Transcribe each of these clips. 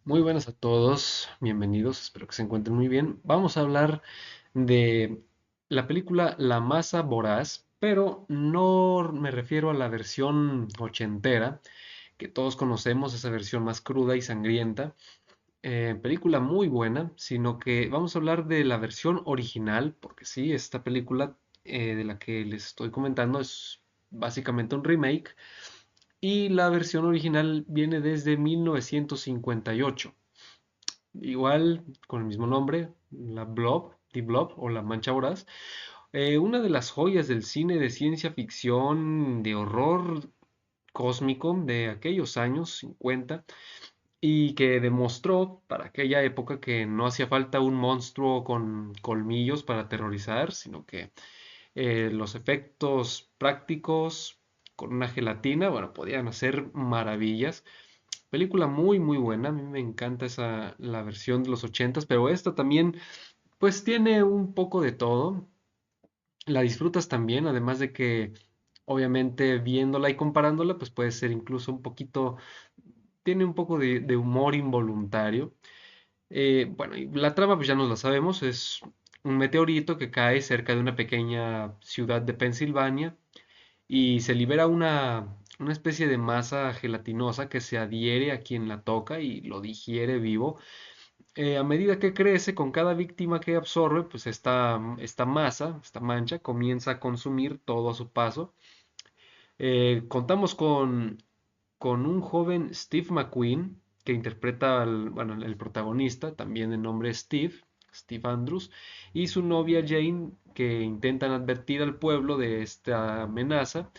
Muy buenas a todos, bienvenidos, espero que se encuentren muy bien. Vamos a hablar de la película La Masa Voraz, pero no me refiero a la versión ochentera, que todos conocemos, esa versión más cruda y sangrienta, película muy buena, sino que vamos a hablar de la versión original, porque sí, esta película de la que les estoy comentando es básicamente un remake, y la versión original viene desde 1958. Igual con el mismo nombre, la Blob, The Blob o La Mancha Voraz, una de las joyas del cine de ciencia ficción, de horror cósmico de aquellos años 50 y que demostró para aquella época que no hacía falta un monstruo con colmillos para aterrorizar, sino que los efectos prácticos con una gelatina, bueno, podían hacer maravillas. Película muy muy buena, a mí me encanta la versión de los ochentas, pero esta también pues tiene un poco de todo. La disfrutas también, además de que obviamente viéndola y comparándola pues puede ser incluso un poquito, tiene un poco de humor involuntario. Bueno, y la trama pues ya nos la sabemos, es un meteorito que cae cerca de una pequeña ciudad de Pensilvania y se libera una especie de masa gelatinosa que se adhiere a quien la toca y lo digiere vivo. A medida que crece, con cada víctima que absorbe, pues esta masa, esta mancha, comienza a consumir todo a su paso. Contamos con un joven Steve McQueen, que interpreta bueno, el protagonista, también de nombre Steve, Steve Andrews, y su novia Jane, que intentan advertir al pueblo de esta amenaza,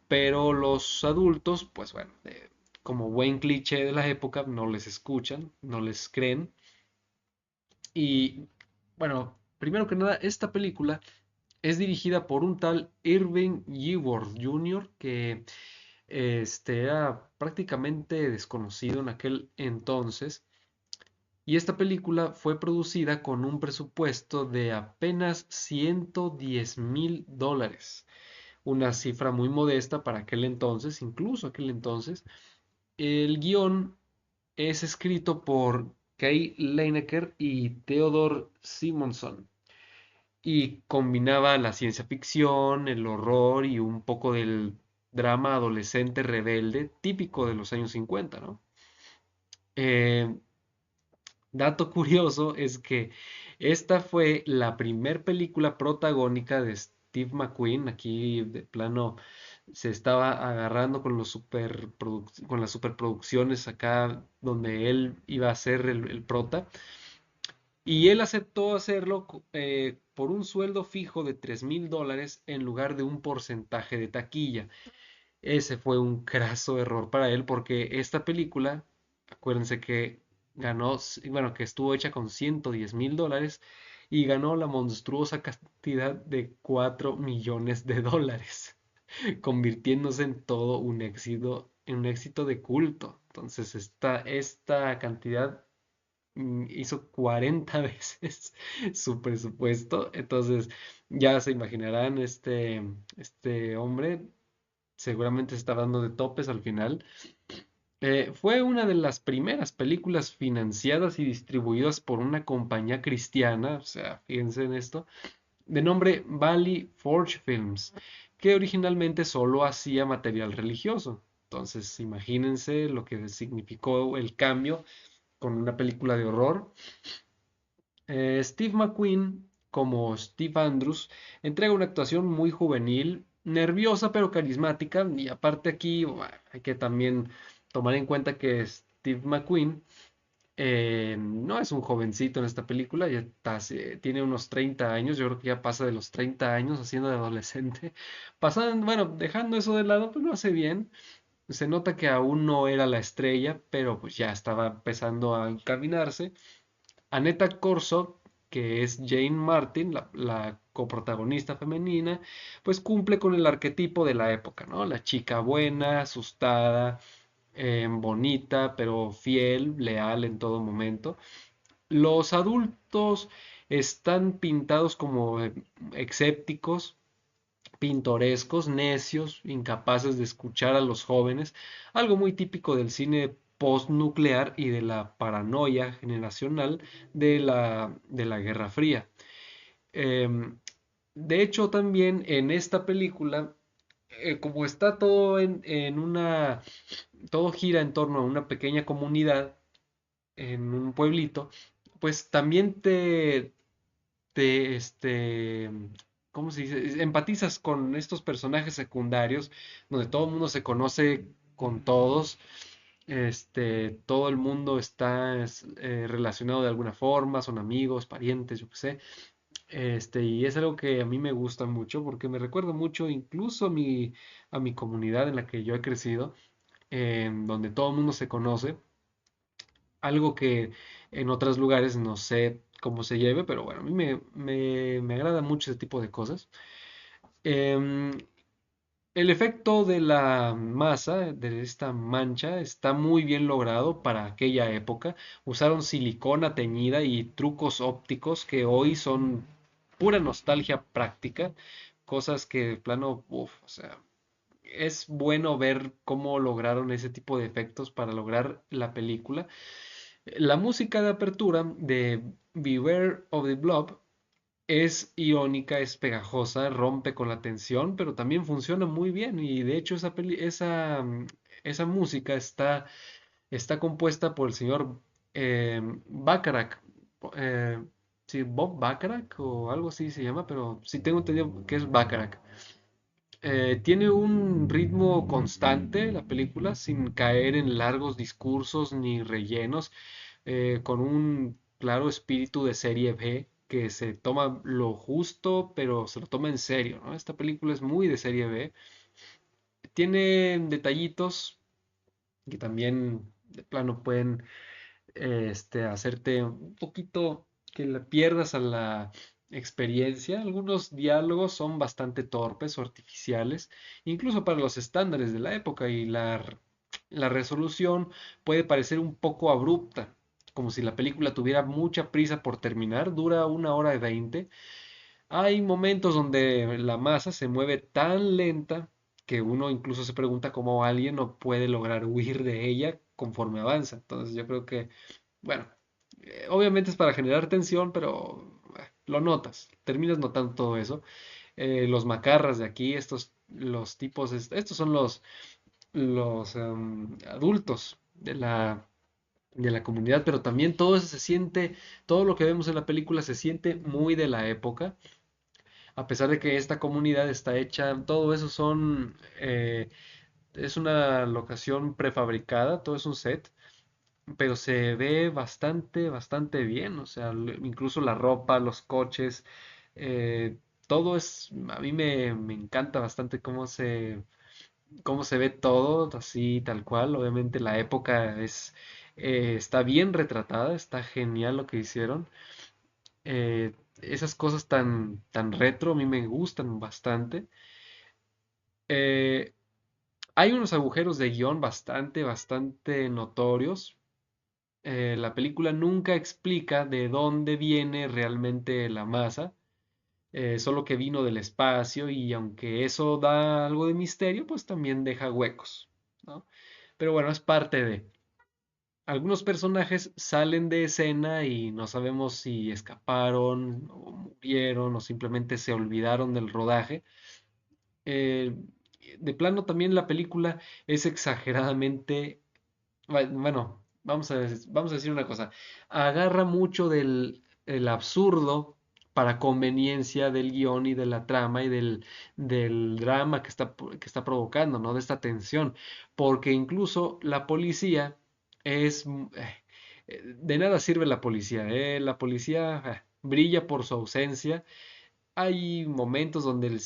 pero los adultos, pues bueno, como buen cliché de la época, no les escuchan, no les creen. Y bueno, primero que nada, esta película es dirigida por un tal Irving Yeword Jr., que era prácticamente desconocido en aquel entonces. Y esta película fue producida con un presupuesto de apenas $110,000, una cifra muy modesta para aquel entonces, incluso aquel entonces. El guión es escrito por Kay Leinecker y Theodore Simonson y combinaba la ciencia ficción, el horror y un poco del drama adolescente rebelde típico de los años 50, ¿no? Eh, Dato curioso es que esta fue la primer película protagónica de Steve McQueen. Aquí de plano se estaba agarrando con con las superproducciones acá donde él iba a ser el prota. Y él aceptó hacerlo por un sueldo fijo de $3,000 en lugar de un porcentaje de taquilla. Ese fue un craso error para él porque esta película, acuérdense que ganó, bueno, que estuvo hecha con $110,000 y ganó la monstruosa cantidad de $4,000,000, convirtiéndose en todo un éxito de culto. Entonces, esta cantidad hizo 40 veces su presupuesto. Entonces, ya se imaginarán, este hombre seguramente se está dando de topes al final. Fue una de las primeras películas financiadas y distribuidas por una compañía cristiana, o sea, fíjense en esto, de nombre Valley Forge Films, que originalmente solo hacía material religioso. Entonces, imagínense lo que significó el cambio con una película de horror. Steve McQueen, como Steve Andrews, entrega una actuación muy juvenil, nerviosa pero carismática. Y aparte aquí bueno, hay que también tomar en cuenta que Steve McQueen no es un jovencito en esta película, tiene unos 30 años, yo creo que ya pasa de los 30 años haciendo de adolescente. Pasando, bueno, dejando eso de lado, pues lo hace bien. Se nota que aún no era la estrella, pero pues ya estaba empezando a encaminarse. Annetta Corso, que es Jane Martin, la coprotagonista femenina, pues cumple con el arquetipo de la época, ¿no? La chica buena, asustada, bonita, pero fiel, leal en todo momento. Los adultos están pintados como escépticos, pintorescos, necios, incapaces de escuchar a los jóvenes, algo muy típico del cine postnuclear y de la paranoia generacional de la Guerra Fría. Em, de hecho, también en esta película, como está todo todo gira en torno a una pequeña comunidad en un pueblito, pues también ¿cómo se dice? Empatizas con estos personajes secundarios, donde todo el mundo se conoce con todos, todo el mundo está relacionado de alguna forma, son amigos, parientes, yo qué sé. Y es algo que a mí me gusta mucho porque me recuerda mucho incluso a mi comunidad en la que yo he crecido, donde todo el mundo se conoce, algo que en otros lugares no sé cómo se lleve, pero bueno, a mí me agrada mucho ese tipo de cosas. Em, el efecto de la masa, de esta mancha, está muy bien logrado para aquella época. Usaron silicona teñida y trucos ópticos que hoy son pura nostalgia práctica, cosas que de plano, uf, o sea, es bueno ver cómo lograron ese tipo de efectos para lograr la película. La música de apertura de Beware of the Blob es irónica, es pegajosa, rompe con la tensión, pero también funciona muy bien. Y de hecho esa música está compuesta por el señor Bacharach. eh, sí, Bob Bacharach o algo así se llama, pero sí tengo entendido que es Bacharach. Tiene un ritmo constante la película, sin caer en largos discursos ni rellenos, con un claro espíritu de serie B que se toma lo justo, pero se lo toma en serio, ¿no? Esta película es muy de serie B. Tiene detallitos que también de plano pueden hacerte un poquito que le pierdas a la experiencia. Algunos diálogos son bastante torpes o artificiales, incluso para los estándares de la época, y la resolución puede parecer un poco abrupta, como si la película tuviera mucha prisa por terminar, dura 1 hora y 20. Hay momentos donde la masa se mueve tan lenta que uno incluso se pregunta cómo alguien no puede lograr huir de ella conforme avanza. Entonces yo creo que, bueno, obviamente es para generar tensión, pero lo notas, terminas notando todo eso. Los macarras de aquí, los tipos, estos son los adultos de la comunidad, pero también todo eso se siente, todo lo que vemos en la película se siente muy de la época, a pesar de que esta comunidad está hecha, todo eso es una locación prefabricada, todo es un set, pero se ve bastante, bastante bien, o sea, incluso la ropa, los coches, eh, a mí me encanta bastante cómo se ve todo, así tal cual. Obviamente la época está bien retratada, está genial lo que hicieron. Esas cosas tan, tan retro a mí me gustan bastante. Eh, Hay unos agujeros de guión bastante, bastante notorios. La película nunca explica de dónde viene realmente la masa, solo que vino del espacio, y aunque eso da algo de misterio, pues también deja huecos, ¿no? Pero bueno, es parte de. Algunos personajes salen de escena y no sabemos si escaparon o murieron o simplemente se olvidaron del rodaje. Eh, de plano también la película es exageradamente, bueno, vamos a decir una cosa, agarra mucho del el absurdo para conveniencia del guión y de la trama y del drama que está provocando, ¿no? De esta tensión, porque incluso la policía de nada sirve la policía, ¿eh? La policía brilla por su ausencia. Hay momentos donde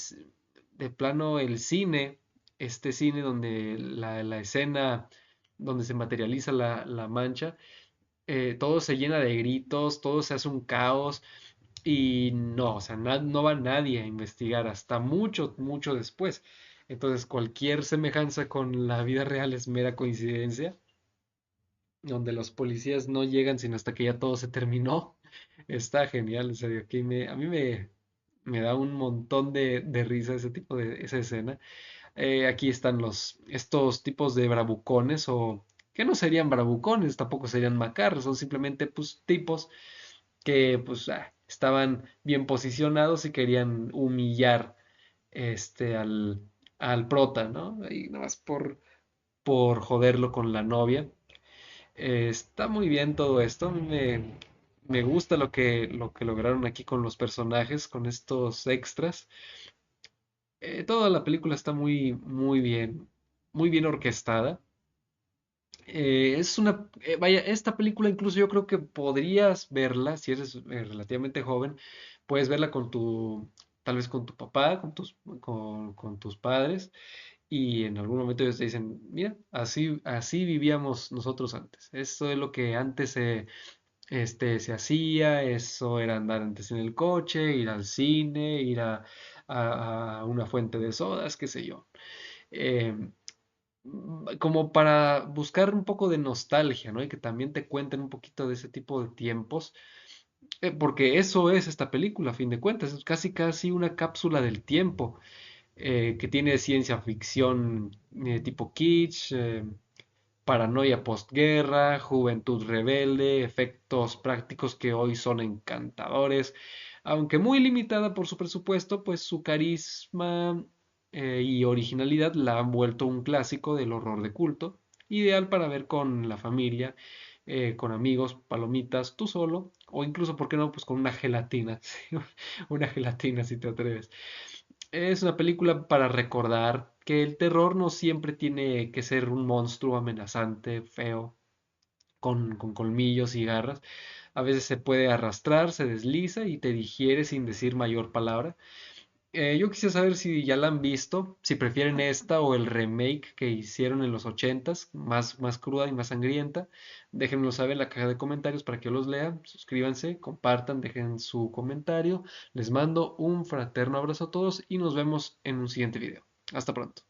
de plano el cine, este cine donde la escena donde se materializa la mancha, todo se llena de gritos, todo se hace un caos, y no, o sea, no va nadie a investigar hasta mucho, mucho después. Entonces cualquier semejanza con la vida real es mera coincidencia, donde los policías no llegan sino hasta que ya todo se terminó. Está genial, en serio. A mí me da un montón de risa esa escena. Aquí están estos tipos de bravucones o que no serían bravucones, tampoco serían macarros, son simplemente pues tipos que pues estaban bien posicionados y querían humillar este al prota, ¿no? Y nada más por joderlo con la novia. Está muy bien todo esto. Me gusta lo que lograron aquí con los personajes, con estos extras. Toda la película está muy bien orquestada. Vaya, esta película incluso yo creo que podrías verla, si eres relativamente joven, puedes verla tal vez con tu papá, con tus padres, y en algún momento ellos te dicen, mira, así vivíamos nosotros antes. Eso es lo que antes se hacía, eso era andar antes en el coche, ir al cine, ir a una fuente de sodas, qué sé yo. Eh, Como para buscar un poco de nostalgia, ¿no? Y que también te cuenten un poquito de ese tipo de tiempos, porque eso es esta película, a fin de cuentas, es casi casi una cápsula del tiempo, que tiene ciencia ficción tipo kitsch, paranoia postguerra, juventud rebelde, efectos prácticos que hoy son encantadores, aunque muy limitada por su presupuesto, pues su carisma y originalidad la han vuelto un clásico del horror de culto, ideal para ver con la familia, con amigos, palomitas, tú solo, o incluso, ¿por qué no? Pues con una gelatina, ¿sí? Una gelatina si te atreves. Es una película para recordar que el terror no siempre tiene que ser un monstruo amenazante, feo, con colmillos y garras. A veces se puede arrastrar, se desliza y te digiere sin decir mayor palabra. Yo quisiera saber si ya la han visto, si prefieren esta o el remake que hicieron en los ochentas, más cruda y más sangrienta. Déjenmelo saber en la caja de comentarios para que yo los lea. Suscríbanse, compartan, dejen su comentario. Les mando un fraterno abrazo a todos y nos vemos en un siguiente video. Hasta pronto.